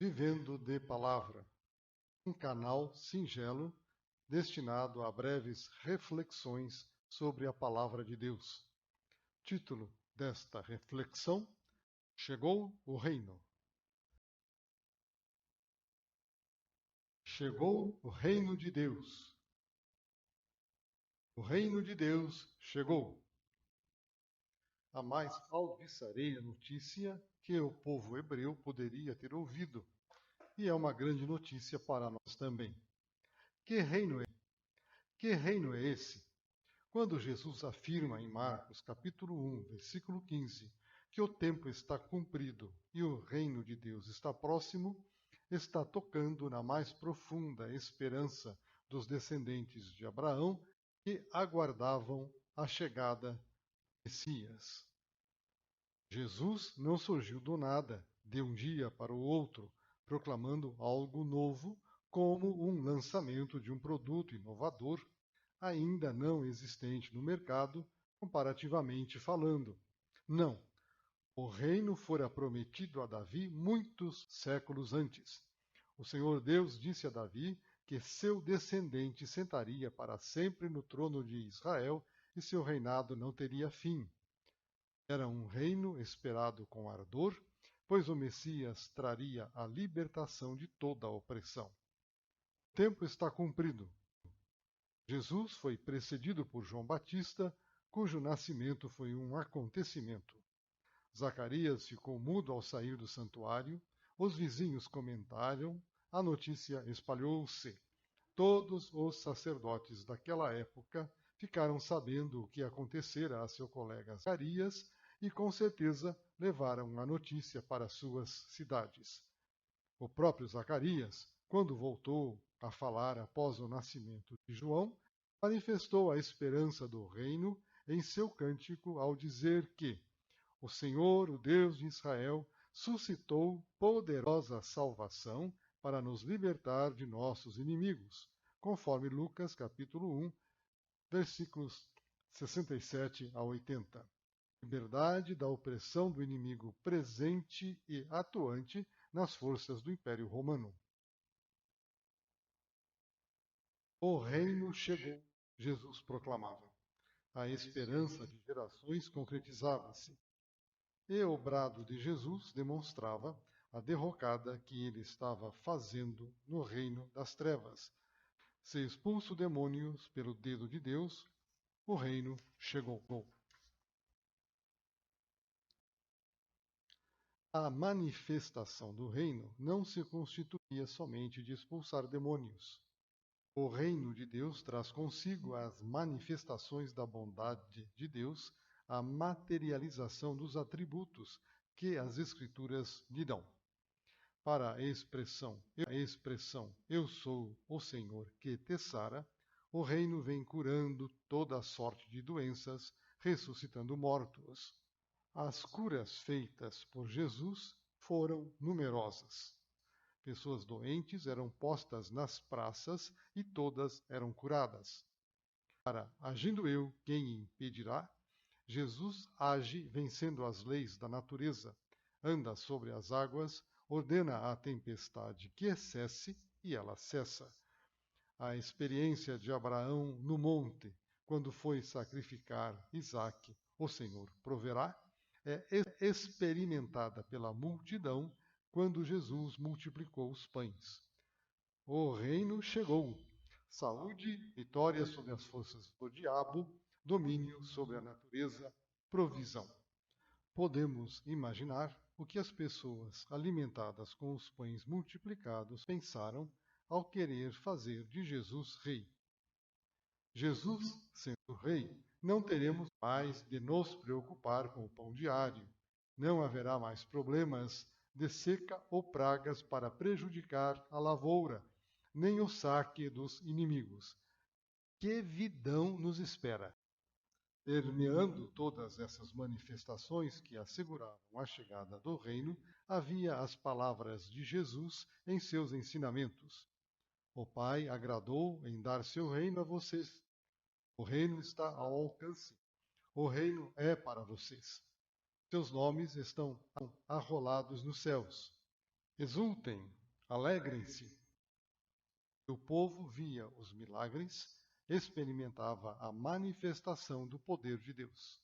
Vivendo de Palavra, um canal singelo destinado a breves reflexões sobre a Palavra de Deus. Título desta reflexão: Chegou o Reino. Chegou o Reino de Deus. O Reino de Deus chegou. A mais alvissareira notícia que o povo hebreu poderia ter ouvido, e é uma grande notícia para nós também. Que reino é? Que reino é esse? Quando Jesus afirma em Marcos capítulo 1, versículo 15, que o tempo está cumprido e o reino de Deus está próximo, está tocando na mais profunda esperança dos descendentes de Abraão que aguardavam a chegada do Messias. Jesus não surgiu do nada, de um dia para o outro, proclamando algo novo como um lançamento de um produto inovador ainda não existente no mercado, comparativamente falando. Não. O reino fora prometido a Davi muitos séculos antes. O Senhor Deus disse a Davi que seu descendente sentaria para sempre no trono de Israel e seu reinado não teria fim. Era um reino esperado com ardor, pois o Messias traria a libertação de toda a opressão. O tempo está cumprido. Jesus foi precedido por João Batista, cujo nascimento foi um acontecimento. Zacarias ficou mudo ao sair do santuário, os vizinhos comentaram, a notícia espalhou-se. Todos os sacerdotes daquela época ficaram sabendo o que acontecera a seu colega Zacarias e com certeza levaram a notícia para suas cidades. O próprio Zacarias, quando voltou a falar após o nascimento de João, manifestou a esperança do reino em seu cântico ao dizer que o Senhor, o Deus de Israel, suscitou poderosa salvação para nos libertar de nossos inimigos, conforme Lucas capítulo 1, versículos 67 a 80. Liberdade da opressão do inimigo presente e atuante nas forças do Império Romano. O reino chegou, Jesus proclamava. A esperança de gerações concretizava-se. E o brado de Jesus demonstrava a derrocada que ele estava fazendo no reino das trevas. Se expulso demônios pelo dedo de Deus, o reino chegou. A manifestação do reino não se constituía somente de expulsar demônios. O reino de Deus traz consigo as manifestações da bondade de Deus, a materialização dos atributos que as Escrituras lhe dão. Para a expressão eu sou o Senhor que te sara, o reino vem curando toda a sorte de doenças, ressuscitando mortos. As curas feitas por Jesus foram numerosas. Pessoas doentes eram postas nas praças e todas eram curadas. Para agindo eu, quem impedirá? Jesus age vencendo as leis da natureza, anda sobre as águas, ordena à tempestade que cesse e ela cessa. A experiência de Abraão no monte, quando foi sacrificar Isaque, o Senhor proverá, é experimentada pela multidão quando Jesus multiplicou os pães. O reino chegou. Saúde, vitória sobre as forças do diabo, domínio sobre a natureza, provisão. Podemos imaginar o que as pessoas alimentadas com os pães multiplicados pensaram ao querer fazer de Jesus rei. Jesus, sendo rei, não teremos mais de nos preocupar com o pão diário. Não haverá mais problemas de seca ou pragas para prejudicar a lavoura, nem o saque dos inimigos. Que vidão nos espera! Permeando todas essas manifestações que asseguravam a chegada do reino, havia as palavras de Jesus em seus ensinamentos. O Pai agradou em dar seu reino a vocês. O reino está ao alcance. O reino é para vocês. Seus nomes estão arrolados nos céus. Exultem, alegrem-se. O povo via os milagres, experimentava a manifestação do poder de Deus.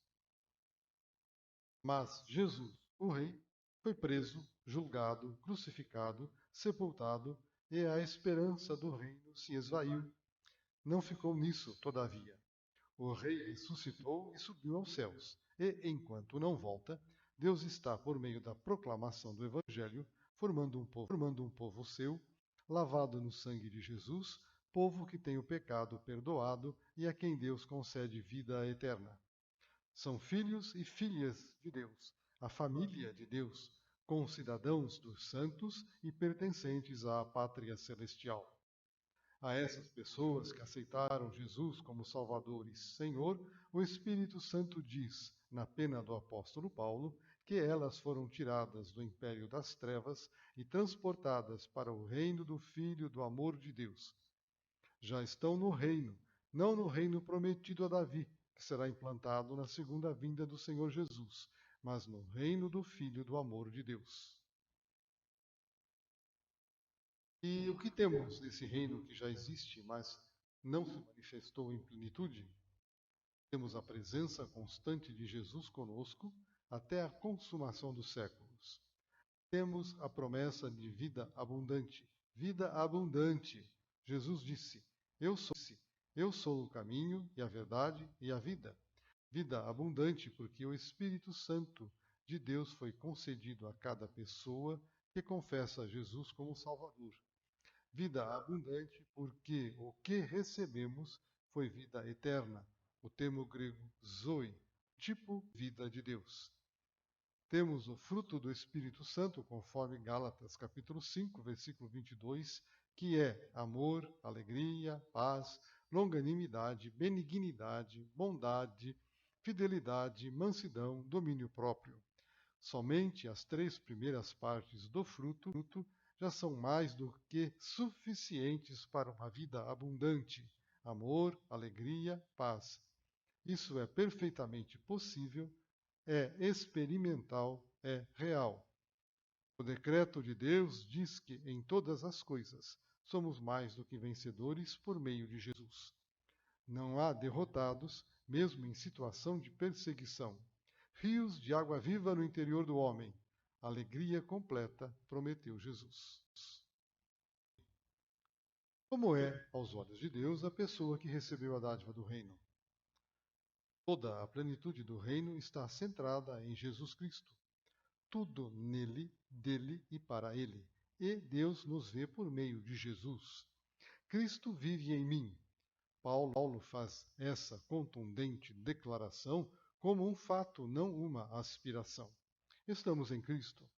Mas Jesus, o Rei, foi preso, julgado, crucificado, sepultado, e a esperança do reino se esvaiu. Não ficou nisso, todavia. O Rei ressuscitou e subiu aos céus, e, enquanto não volta, Deus está, por meio da proclamação do Evangelho, formando um povo seu, lavado no sangue de Jesus, povo que tem o pecado perdoado e a quem Deus concede vida eterna. São filhos e filhas de Deus, a família de Deus, concidadãos dos santos e pertencentes à pátria celestial. A essas pessoas que aceitaram Jesus como Salvador e Senhor, o Espírito Santo diz, na pena do apóstolo Paulo, que elas foram tiradas do império das trevas e transportadas para o reino do Filho do amor de Deus. Já estão no reino, não no reino prometido a Davi, que será implantado na segunda vinda do Senhor Jesus, mas no reino do Filho do amor de Deus. E o que temos nesse reino que já existe, mas não se manifestou em plenitude? Temos a presença constante de Jesus conosco até a consumação dos séculos. Temos a promessa de vida abundante. Vida abundante. Jesus disse: Eu sou o caminho e a verdade e a vida. Vida abundante porque o Espírito Santo de Deus foi concedido a cada pessoa que confessa Jesus como Salvador. Vida abundante porque o que recebemos foi vida eterna. O termo grego zoe, tipo vida de Deus. Temos o fruto do Espírito Santo, conforme Gálatas capítulo 5, versículo 22, que é amor, alegria, paz, longanimidade, benignidade, bondade, fidelidade, mansidão, domínio próprio. Somente as 3 primeiras partes do fruto já são mais do que suficientes para uma vida abundante: amor, alegria, paz. Isso é perfeitamente possível, é experimental, é real. O decreto de Deus diz que em todas as coisas somos mais do que vencedores por meio de Jesus. Não há derrotados, mesmo em situação de perseguição. Rios de água viva no interior do homem. Alegria completa, prometeu Jesus. Como é, aos olhos de Deus, a pessoa que recebeu a dádiva do reino? Toda a plenitude do reino está centrada em Jesus Cristo. Tudo nele, dele e para ele. E Deus nos vê por meio de Jesus. Cristo vive em mim. Paulo faz essa contundente declaração como um fato, não uma aspiração. Estamos em Cristo.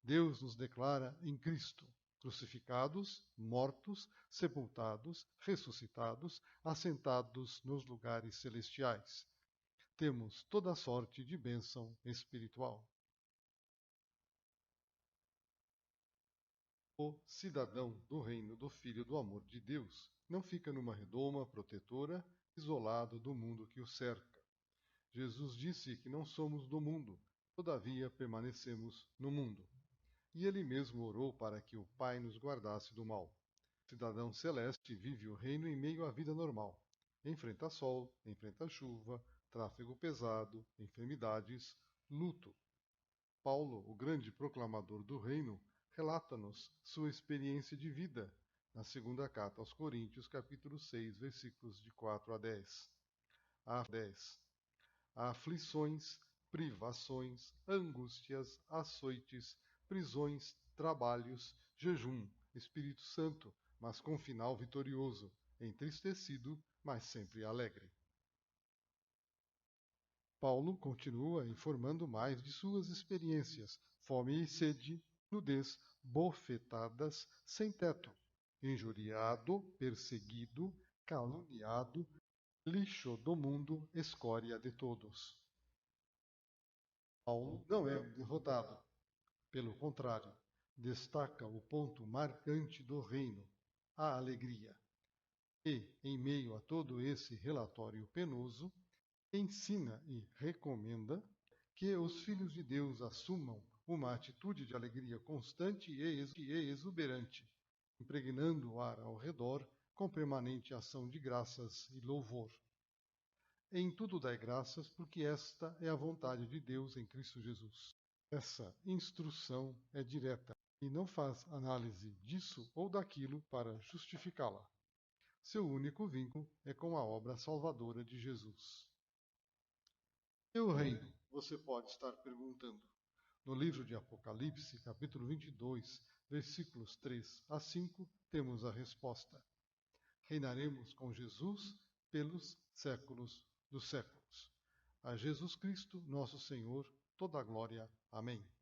Deus nos declara em Cristo, crucificados, mortos, sepultados, ressuscitados, assentados nos lugares celestiais. Temos toda sorte de bênção espiritual. O cidadão do reino do Filho do amor de Deus não fica numa redoma protetora, isolado do mundo que o cerca. Jesus disse que não somos do mundo, todavia permanecemos no mundo. E ele mesmo orou para que o Pai nos guardasse do mal. O cidadão celeste vive o reino em meio à vida normal. Enfrenta sol, enfrenta chuva, tráfego pesado, enfermidades, luto. Paulo, o grande proclamador do reino, relata-nos sua experiência de vida na segunda carta aos Coríntios, capítulo 6, versículos de 4 a 10. Há aflições, privações, angústias, açoites, prisões, trabalhos, jejum, Espírito Santo, mas com final vitorioso, entristecido, mas sempre alegre. Paulo continua informando mais de suas experiências: fome e sede, nudez, bofetadas, sem teto, injuriado, perseguido, caluniado, lixo do mundo, escória de todos. Paulo não é um derrotado. Pelo contrário, destaca o ponto marcante do reino, a alegria. E, em meio a todo esse relatório penoso, ensina e recomenda que os filhos de Deus assumam uma atitude de alegria constante e exuberante, impregnando o ar ao redor com permanente ação de graças e louvor. Em tudo dai graças, porque esta é a vontade de Deus em Cristo Jesus. Essa instrução é direta e não faz análise disso ou daquilo para justificá-la. Seu único vínculo é com a obra salvadora de Jesus. E o reino? Você pode estar perguntando. No livro de Apocalipse, capítulo 22, versículos 3 a 5, temos a resposta. Reinaremos com Jesus pelos séculos dos séculos. A Jesus Cristo, nosso Senhor, toda a glória. Amém.